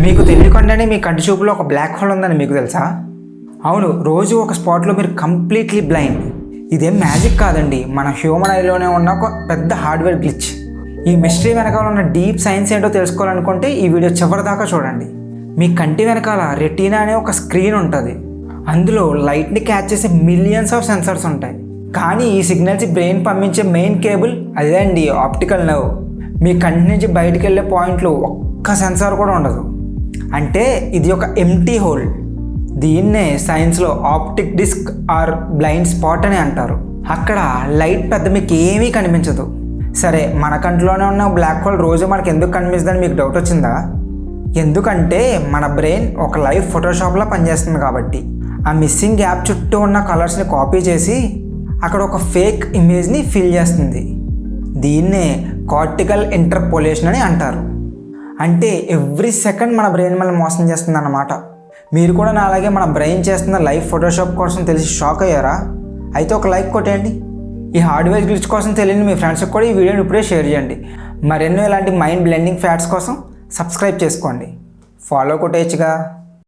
మీకు తెలియకుండానే మీ కంటి చూపులో ఒక బ్లాక్ హోల్ ఉందని మీకు తెలుసా? అవును, రోజు ఒక స్పాట్లో మీరు కంప్లీట్లీ బ్లైండ్. ఇదేం మ్యాజిక్ కాదండి, మన హ్యూమన్ ఐలోనే ఉన్న ఒక పెద్ద హార్డ్వేర్ గ్లిచ్. ఈ మిస్టరీ వెనకాల ఉన్న డీప్ సైన్స్ ఏంటో తెలుసుకోవాలనుకుంటే ఈ వీడియో చివరిదాకా చూడండి. మీ కంటి వెనకాల రెటీనా అనే ఒక స్క్రీన్ ఉంటుంది. అందులో లైట్ని క్యాచ్ చేసే మిలియన్స్ ఆఫ్ సెన్సర్స్ ఉంటాయి. కానీ ఈ సిగ్నల్స్ బ్రెయిన్ పంపించే మెయిన్ కేబుల్ అదే అండి, ఆప్టికల్ నర్వ్. మీ కంటి నుంచి బయటికి వెళ్ళే పాయింట్లో ఒక్క సెన్సార్ కూడా ఉండదు. అంటే ఇది ఒక ఎంప్టీ హోల్. దీన్నే సైన్స్లో optic disc or blind spot అని అంటారు. అక్కడ లైట్ పెద్ద మీకు ఏమీ కనిపించదు. సరే, మన కంట్లోనే ఉన్న బ్లాక్ హోల్ రోజు మనకు ఎందుకు కనిపిస్తుందని మీకు డౌట్ వచ్చిందా? ఎందుకంటే మన బ్రెయిన్ ఒక లైవ్ ఫోటోషాప్లా పనిచేస్తుంది కాబట్టి. ఆ మిస్సింగ్ గ్యాప్ చుట్టూ ఉన్న కలర్స్ని కాపీ చేసి అక్కడ ఒక ఫేక్ ఇమేజ్ని ఫిల్ చేస్తుంది. దీన్నే కార్టికల్ ఇంటర్పోలేషన్ అని అంటారు. అంటే ఎవ్రీ సెకండ్ మన బ్రెయిన్ మనల్ని మోసం చేస్తుంది అన్నమాట. మీరు కూడా నా అలాగే మన బ్రెయిన్ చేస్తున్న లైవ్ ఫోటోషాప్ కోసం తెలిసి షాక్ అయ్యారా? అయితే ఒక లైక్ కొట్టేయండి. ఈ హార్డ్వేర్ గ్లిచ్ కోసం తెలియని మీ ఫ్రెండ్స్కి కూడా ఈ వీడియోని ఇప్పుడే షేర్ చేయండి. మరెన్నో ఇలాంటి మైండ్ బ్లెండింగ్ ఫ్యాక్ట్స్ కోసం సబ్స్క్రైబ్ చేసుకోండి. ఫాలో కొట్టేయచ్చుగా.